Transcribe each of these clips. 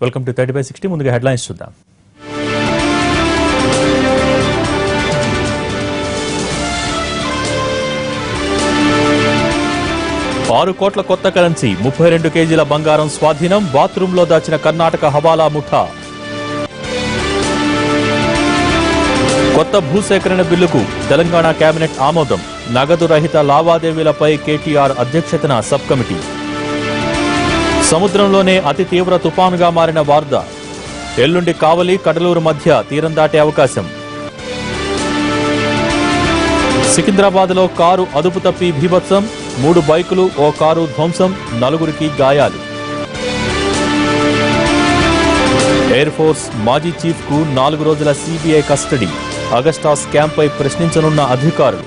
Welcome to 30/60. ముందుగా headlines చూద్దాం. $6 కోట్ల కొత్త కరెన్సీ, 32 కేజీల బంగారం స్వాధీనం, బాత్రూంలో దాచిన కర్ణాటక హవాలా ముఠా. కొత్త భూసేకరణ బిల్లుకు తెలంగాణ కేబినెట్ ఆమోదం, నగదు రహిత లావాదేవీలపై కేటీఆర్ అధ్యక్షతన సబ్ కమిటీ. సముద్రంలోనే అతి తీవ్ర తుపానుగా మారిన వార్దా, ఎల్లుండి కావలి కడలూరు మధ్య తీరం దాటే అవకాశం. సికింద్రాబాద్లో కారు అదుపు తప్పి బీభత్సం, 3 బైకులు ఓ కారు ధ్వంసం, 4 గాయాలు. ఎయిర్ ఫోర్స్ మాజీ చీఫ్ కు 4 రోజుల సిబిఐ కస్టడీ, అగస్టా స్కామ్ పై ప్రశ్నించనున్న అధికారులు.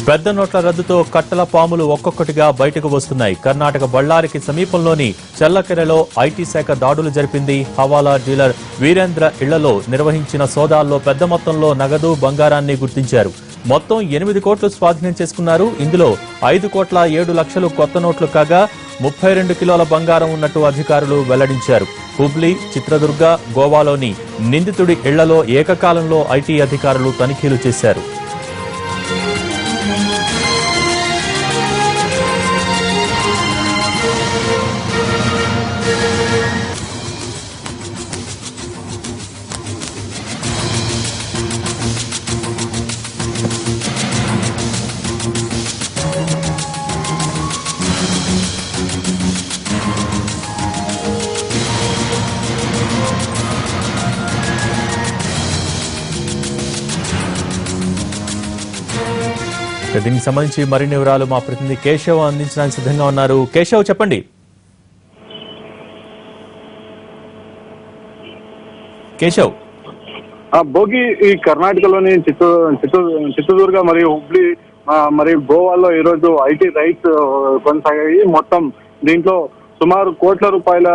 పెద్ద నోట్ల రద్దుతో కట్టల పాములు ఒక్కొక్కటిగా బయటకు వస్తున్నాయి. కర్ణాటక బళ్ళారికి సమీపంలోని చల్లకెరలో ఐటీ శాఖ దాడులు జరిపింది. హవాలా డీలర్ వీరేంద్ర ఇళ్లలో నిర్వహించిన సోదాల్లో పెద్ద మొత్తంలో నగదు, బంగారాన్ని గుర్తించారు. మొత్తం 8 కోట్లు స్వాధీనం చేసుకున్నారు. ఇందులో 5,07,00,000 కొత్త నోట్లు కాగా 32 కిలోల బంగారం ఉన్నట్టు అధికారులు వెల్లడించారు. హుబ్లీ, చిత్రదుర్గ, గోవాలోని నిందితుడి ఇళ్లలో ఏకకాలంలో ఐటీ అధికారులు తనిఖీలు చేశారు. దీనికి సంబంధించి మరిన్ని వివరాలు మా ప్రతినిధి కేశవ్ అందించడానికి సిద్ధంగా ఉన్నారు. కేశవ్, చెప్పండి. కేశవ్, భోగి ఈ కర్ణాటకలోని చిత్రదుర్గ మరియు హుబ్లీ మరియు గోవాలో ఈరోజు ఐటీ రైట్స్ కొనసాగాయి. మొత్తం దీంట్లో సుమారు కోట్ల రూపాయల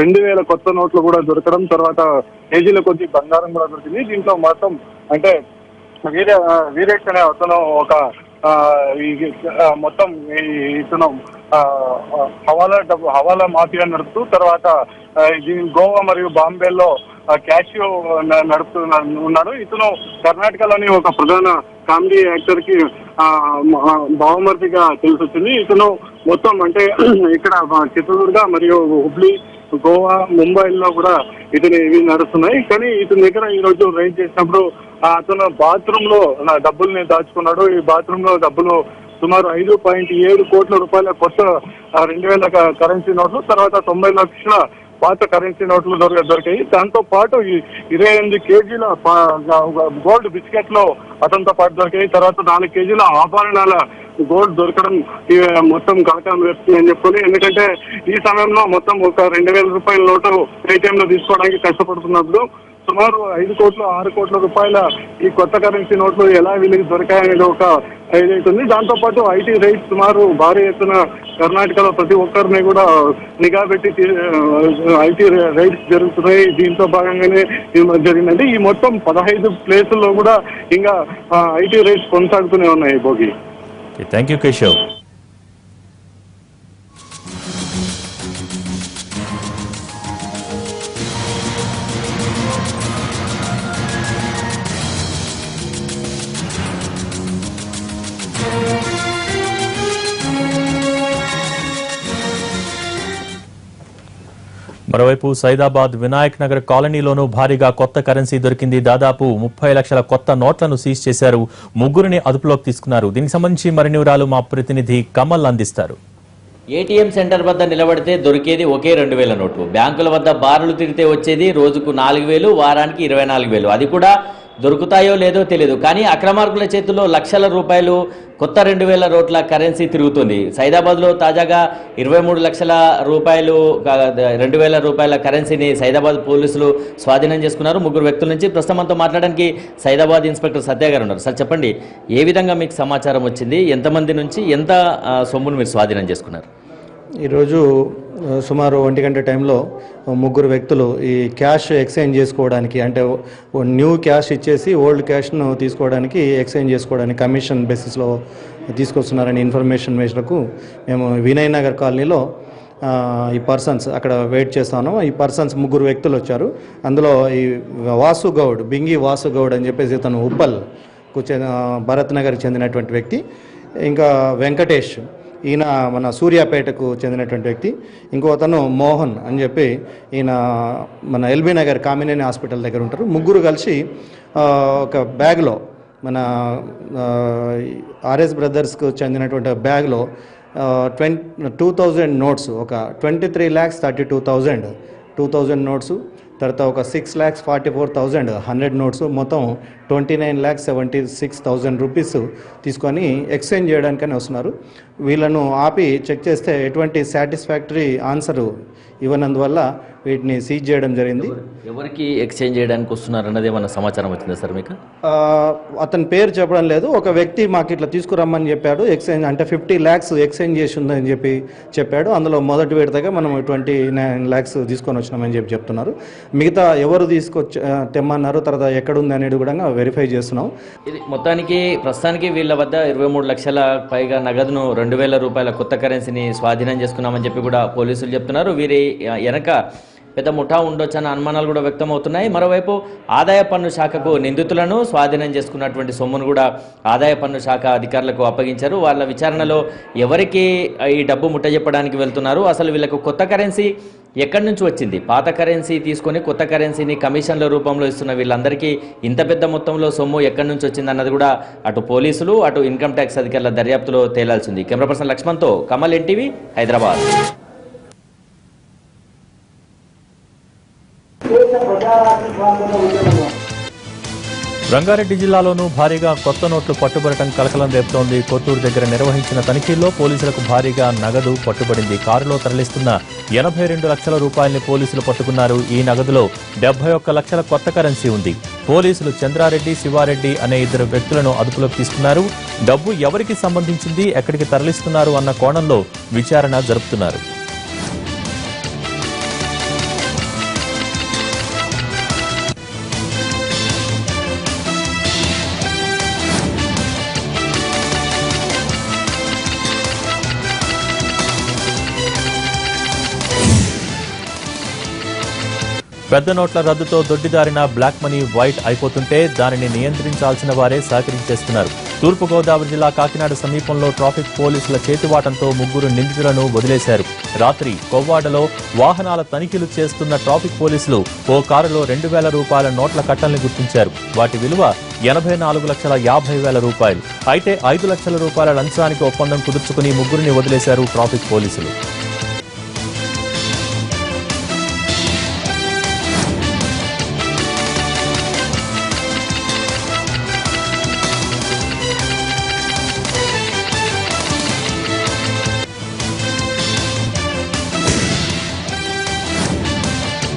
2,000 కొత్త నోట్లు కూడా దొరకడం, తర్వాత కేజీల కొద్ది బంగారం కూడా దొరికింది. దీంట్లో మొత్తం అంటే వీరేష్ అనే అతను ఒక మొత్తం ఇతను హవాలా మాఫియా నడుపుతూ, తర్వాత గోవా మరియు బాంబేలో క్యాషియో నడుపుతూ ఉన్నాడు. ఇతను కర్ణాటకలోని ఒక ప్రధాన కామెడీ యాక్టర్ కి బహుమతిగా తెలిసి వచ్చింది. ఇతను మొత్తం అంటే ఇక్కడ చిత్రదుర్గ మరియు హుబ్లీ, గోవా, ముంబైలో కూడా ఇవి నడుస్తున్నాయి. కానీ ఇతని దగ్గర ఈ రోజు రైడ్ చేసినప్పుడు అతను బాత్రూమ్ లో డబ్బుల్ని దాచుకున్నాడు. ఈ బాత్రూమ్ లో డబ్బులు సుమారు 5.7 కోట్ల రూపాయల కొత్త 2,000 కరెన్సీ నోట్లు, తర్వాత 90 లక్షల పాత కరెన్సీ నోట్లు దొరికాయి. దాంతో పాటు 28 కేజీల గోల్డ్ బిస్కెట్ లో అతనితో పాటు దొరికాయి. తర్వాత 4 కేజీల ఆభరణాల గోల్డ్ దొరకడం మొత్తం కలకాలం వేస్తుంది అని చెప్పుకొని, ఎందుకంటే ఈ సమయంలో మొత్తం ఒక 2,000 రూపాయల నోటు ఏటీఎం లో తీసుకోవడానికి కష్టపడుతున్నప్పుడు సుమారు 5 కోట్లు 6 కోట్ల రూపాయల ఈ కొత్త కరెన్సీ నోట్లు ఎలా వీళ్ళకి దొరికాయనేది ఒక ఇదైతుంది. దాంతో పాటు ఐటీ రైట్స్ సుమారు భారీ ఎత్తున కర్ణాటకలో ప్రతి ఒక్కరిని కూడా నిఘా పెట్టి ఐటీ రైట్స్ జరుగుతున్నాయి. దీంతో భాగంగానే జరిగిందంటే ఈ మొత్తం 15 ప్లేసుల్లో కూడా ఇంకా ఐటీ రైట్స్ కొనసాగుతూనే ఉన్నాయి. Bhogi, thank you Keshav. మరోవైపు సైదాబాద్ వినాయక్ నగర్ కాలనీలోనూ భారీగా కొత్త కరెన్సీ దొరికింది. దాదాపు 30 లక్షల కొత్త నోట్లను సీజ్ చేశారు. 3 అదుపులోకి తీసుకున్నారు. దీనికి సంబంధించి మరిన్ని వివరాలు మా ప్రతినిధి కమల్ అందిస్తారు. ఏటీఎం సెంటర్ వద్ద నిలబడితే దొరికేది ఒకే 2,000 నోట్లు. బ్యాంకుల వద్ద బారులు తిరిగితే వచ్చేది రోజుకు 4,000, వారానికి 24,000. అది కూడా దొరుకుతాయో లేదో తెలియదు. కానీ అక్రమార్కుల చేతుల్లో లక్షల రూపాయలు కొత్త 2000 నోట్ల కరెన్సీ తిరుగుతుంది. సైదాబాద్లో తాజాగా 23 లక్షల రూపాయలు 2000 రూపాయల కరెన్సీని సైదాబాద్ పోలీసులు స్వాధీనం చేసుకున్నారు. 3 వ్యక్తుల నుంచి. ప్రస్తుతం మనతో మాట్లాడడానికి సైదాబాద్ ఇన్స్పెక్టర్ సత్య గారు ఉన్నారు. సార్ చెప్పండి, ఏ విధంగా మీకు సమాచారం వచ్చింది, ఎంతమంది నుంచి ఎంత సొమ్మును మీరు స్వాధీనం చేసుకున్నారు? ఈరోజు సుమారు 1 గంట టైంలో 3 వ్యక్తులు ఈ క్యాష్ ఎక్స్చేంజ్ చేసుకోవడానికి, అంటే న్యూ క్యాష్ ఇచ్చేసి ఓల్డ్ క్యాష్ను తీసుకోవడానికి, ఎక్స్చేంజ్ చేసుకోవడానికి కమిషన్ బేసిస్లో తీసుకొస్తున్నారని ఇన్ఫర్మేషన్ మేరకు మేము వినయ్ నగర్ కాలనీలో ఈ పర్సన్స్ అక్కడ వెయిట్ చేస్తాను. ఈ పర్సన్స్ 3 వ్యక్తులు వచ్చారు. అందులో ఈ వాసు గౌడ్, బింగి వాసు గౌడ్ అని చెప్పేసి తను ఉప్పల్ భరత్ నగర్కి చెందినటువంటి వ్యక్తి. ఇంకా వెంకటేష్, ఈయన మన సూర్యాపేటకు చెందినటువంటి వ్యక్తి. ఇంకో అతను మోహన్ అని చెప్పి, ఈయన మన ఎల్బీ నగర్ కామినేని హాస్పిటల్ దగ్గర ఉంటారు. 3 కలిసి ఒక బ్యాగ్లో, మన ఆర్ఎస్ బ్రదర్స్కు చెందినటువంటి బ్యాగ్లో 2000 నోట్స్, ఒక 23,32,000 నోట్స్, తర్వాత ఒక 6,44,000 100 నోట్స్, మొత్తం 29,76,000 రూపీస్ తీసుకొని ఎక్స్చేంజ్ చేయడానికని వస్తున్నారు. వీళ్ళను ఆపి చెక్ చేస్తే ఎటువంటి సాటిస్ఫాక్టరీ ఆన్సర్ ఇవ్వనందువల్ల వీటిని సీజ్ చేయడం జరిగింది. ఎవరికి ఎక్స్చేంజ్ చేయడానికి వస్తున్నారు అన్నది ఏమన్నా సమాచారం వచ్చిందా సార్ మీకు? అతని పేరు చెప్పడం లేదు. ఒక వ్యక్తి మాకు ఇట్లా తీసుకురమ్మని చెప్పాడు. ఎక్స్చేంజ్ అంటే 50 lakhs ఎక్స్చేంజ్ చేసి ఉందని చెప్పాడు. అందులో మొదటి విడతగా మనం 29 lakhs తీసుకొని వచ్చినామని చెప్తున్నారు. మిగతా ఎవరు తెమ్మన్నారు, తర్వాత ఎక్కడుంది అనేది కూడా వెరిఫై చేస్తున్నాం. ఇది మొత్తానికి ప్రస్తుతానికి వీళ్ళ వద్ద 23 లక్షల పైగా నగదును 2000 రూపాయల కొత్త కరెన్సీని స్వాధీనం చేసుకున్నామని చెప్పి కూడా పోలీసులు చెప్తున్నారు. వీరి వెనక పెద్ద ముఠా ఉండొచ్చన్న అనుమానాలు కూడా వ్యక్తమవుతున్నాయి. మరోవైపు ఆదాయ పన్ను శాఖకు నిందితులను స్వాధీనం చేసుకున్నటువంటి సొమ్మును కూడా ఆదాయ పన్ను శాఖ అధికారులకు అప్పగించారు. వాళ్ళ విచారణలో ఎవరికి ఈ డబ్బు ముట్టజెప్పడానికి వెళ్తున్నారు, అసలు వీళ్ళకు కొత్త కరెన్సీ ఎక్కడి నుంచి వచ్చింది, పాత కరెన్సీ తీసుకొని కొత్త కరెన్సీని కమిషన్ల రూపంలో ఇస్తున్న వీళ్ళందరికీ ఇంత పెద్ద మొత్తంలో సొమ్ము ఎక్కడి నుంచి వచ్చింది అన్నది కూడా అటు పోలీసులు అటు ఇన్కమ్ ట్యాక్స్ అధికారుల దర్యాప్తులో తేలాల్సింది. కెమెరా పర్సన్ లక్ష్మణ్తో కమల్, ఎన్టీవీ, హైదరాబాద్. రంగారెడ్డి జిల్లాలోనూ భారీగా కొత్త నోట్లు పట్టుబడటం కలకలం రేపుతోంది. కొత్తూరు దగ్గర నిర్వహించిన తనిఖీల్లో పోలీసులకు భారీగా నగదు పట్టుబడింది. కారులో తరలిస్తున్న 82 లక్షల రూపాయల్ని పోలీసులు పట్టుకున్నారు. ఈ నగదులో 71 లక్షల కొత్త కరెన్సీ ఉంది. పోలీసులు చంద్రారెడ్డి, శివారెడ్డి అనే 2 వ్యక్తులను అదుపులోకి తీసుకున్నారు. డబ్బు ఎవరికి సంబంధించింది, ఎక్కడికి తరలిస్తున్నారు అన్న కోణంలో విచారణ జరుపుతున్నారు. పెద్ద నోట్ల రద్దుతో దొడ్డిదారిన బ్లాక్ మనీ వైట్ అయిపోతుంటే దానిని నియంత్రించాల్సిన వారే సహకరించేస్తున్నారు. తూర్పుగోదావరి జిల్లా కాకినాడ సమీపంలో ట్రాఫిక్ పోలీసుల చేతివాటంతో 3 నిందితులను వదిలేశారు. రాత్రి కొవ్వాడలో వాహనాల తనిఖీలు చేస్తున్న ట్రాఫిక్ పోలీసులు ఓ కారులో 2,000 రూపాయల నోట్ల కట్టల్ని గుర్తించారు. వాటి విలువ 84,50,000 రూపాయలు. అయితే 5 లక్షల రూపాయల లంచానికి ఒప్పందం కుదుర్చుకుని 3 వదిలేశారు ట్రాఫిక్ పోలీసులు.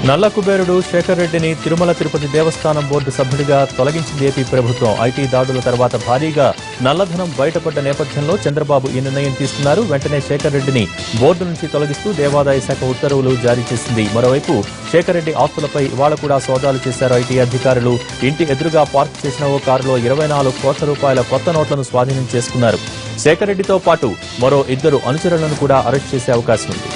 నల్ల కుబేరుడు శేఖర్ రెడ్డిని తిరుమల తిరుపతి దేవస్థానం బోర్డు సభ్యుడిగా తొలగించింది ఏపీ ప్రభుత్వం. ఐటీ దాడుల తర్వాత భారీగా నల్లధనం బయటపడ్డ నేపథ్యంలో చంద్రబాబు ఈ నిర్ణయం తీసుకున్నారు. వెంటనే శేఖర్ రెడ్డిని బోర్డు నుంచి తొలగిస్తూ దేవాదాయ శాఖ ఉత్తర్వులు జారీ చేసింది. మరోవైపు శేఖర్ రెడ్డి ఆస్తులపై ఇవాళ కూడా సోదాలు చేశారు ఐటీ అధికారులు. ఇంటి ఎదురుగా పార్క్ చేసిన ఓ కారులో 24 కోట్ల రూపాయల కొత్త నోట్లను స్వాధీనం చేసుకున్నారు. శేఖర్ రెడ్డితో పాటు మరో 2 అనుచరులను కూడా అరెస్ట్ చేసే అవకాశం ఉంది.